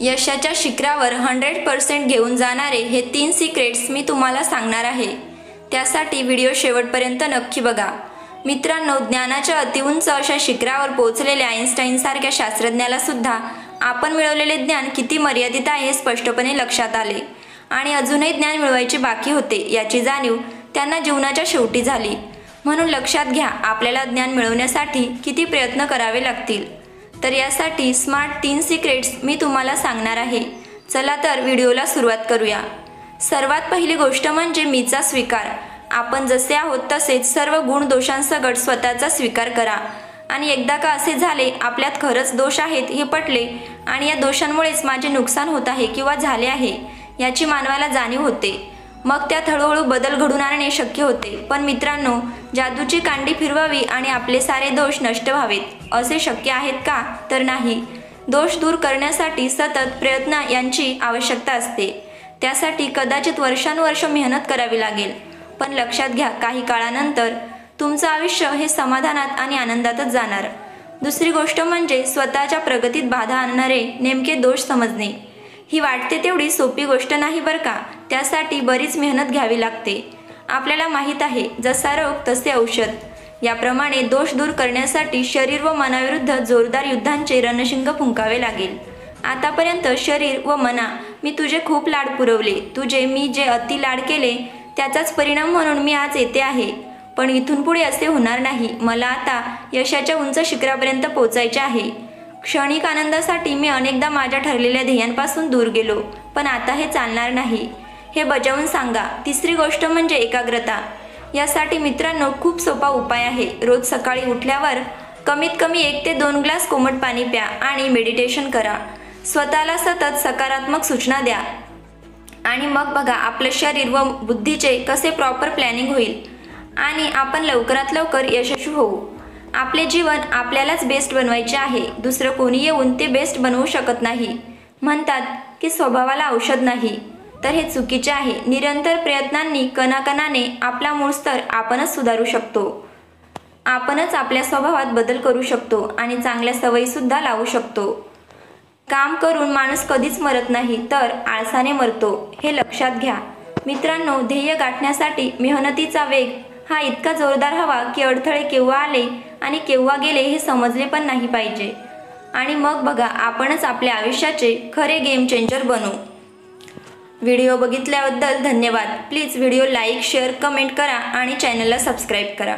यशाच्या शिखरावर 100% घेऊन जाणारे हे 3 सिक्रेट्स मी तुम्हाला सांगणार आहे। त्यासाठी व्हिडिओ शेवटपर्यंत नक्की बघा। मित्रांनो, ज्ञानाच्या अतिउंच अशा शिखरावर पोहोचलेल्या आइन्स्टाईनसारख्या शास्त्रज्ञाला सुद्धा आपण मिळवलेले ज्ञान किती मर्यादित आहे हे स्पष्टपणे लक्षात आले आणि अजूनही ज्ञान मिळवायचे बाकी होते याची जाणीव त्यांना जीवनाच्या शेवटी झाली। म्हणून लक्षात घ्या, आपल्याला ज्ञान मिळवण्यासाठी किती प्रयत्न करावे लागतील। तर यासाठी स्मार्ट 3 सिक्रेट्स मी तुम्हाला सांगणार आहे। चला तर व्हिडिओला सुरुवात करूया। सर्वात पहिली गोष्ट म्हणजे मीचा स्वीकार। आपण जसे आहोत तसेच सर्व गुण दोषांसकट स्वतःचा स्वीकार करा। आणि एकदा का असे झाले, आपल्यात खरंच दोष आहेत हे पटले आणि या दोषांमुळेच माझे नुकसान होत आहे किंवा झाले आहे याची मानवाला जाणीव होते, मग त्यात हळूहळू बदल घडून आणणे शक्य होते। पण मित्रांनो, जादूची कांडी फिरवावी आणि आपले सारे दोष नष्ट व्हावेत असे शक्य आहेत का? तर नाही। दोष दूर करण्यासाठी सतत प्रयत्न यांची आवश्यकता असते। त्यासाठी कदाचित वर्षानुवर्ष मेहनत करावी लागेल, पण लक्षात घ्या, काही काळानंतर तुमचं आयुष्य हे समाधानात आणि आनंदातच जाणार। दुसरी गोष्ट म्हणजे स्वतःच्या प्रगतीत बाधा आणणारे नेमके दोष समजणे। ही वाटते तेवढी सोपी गोष्ट नाही बरं का, त्यासाठी बरीच मेहनत घ्यावी लागते। आपल्याला माहीत आहे, जसा रोग तसे औषध, याप्रमाणे दोष दूर करण्यासाठी शरीर व मनाविरुद्ध जोरदार युद्धांचे रणशिंग फुंकावे लागेल। आतापर्यंत शरीर व मना, मी तुझे खूप लाड पुरवले, तुझे मी जे अति लाड केले त्याचाच परिणाम म्हणून मी आज येते आहे। पण इथून पुढे असे होणार नाही। मला आता यशाच्या उंच शिखरापर्यंत पोहोचायचे आहे। क्षणिक आनंदासाठी मी अनेकदा माझ्या ठरलेल्या ध्येयांपासून दूर गेलो, पण आता हे चालणार नाही, हे बजावून सांगा। तिसरी गोष्ट म्हणजे एकाग्रता। यासाठी मित्रांनो, खूप सोपा उपाय आहे। रोज सकाळी उठल्यावर कमीत कमी 1 ते 2 ग्लास कोमट पाणी प्या आणि मेडिटेशन करा। स्वतःला सतत सकारात्मक सूचना द्या आणि मग बघा, आपलं शरीर व बुद्धीचे कसे प्रॉपर प्लॅनिंग होईल आणि आपण लवकरात लवकर यशस्वी होऊ। आपले जीवन आपल्यालाच बेस्ट बनवायचे आहे, दुसरं कोणी येऊन ते बेस्ट बनवू शकत नाही। म्हणतात की स्वभावाला औषध नाही, तर हे चुकीचे आहे। निरंतर प्रयत्नांनी कणाकणाने आपला मूळ स्तर आपणच सुधारू शकतो। आपणच आपल्या स्वभावात बदल करू शकतो आणि चांगल्या सवयी सुद्धा लावू शकतो। काम करून माणूस कधीच मरत नाही, तर आळसाने मरतो, हे लक्षात घ्या। मित्रांनो, ध्येय गाठण्यासाठी मेहनतीचा वेग हा इतका जोरदार हवा की अडथळे केव्हा आले आणि केव्हा गेले हे समजले पण नाही पाहिजे। आणि मग बघा, आपणच आपल्या आयुष्याचे खरे गेम चेंजर बनू। व्हिडिओ बघितल्याबद्दल धन्यवाद। Please video like, share, comment करा आणि चॅनलला सबस्क्राईब करा।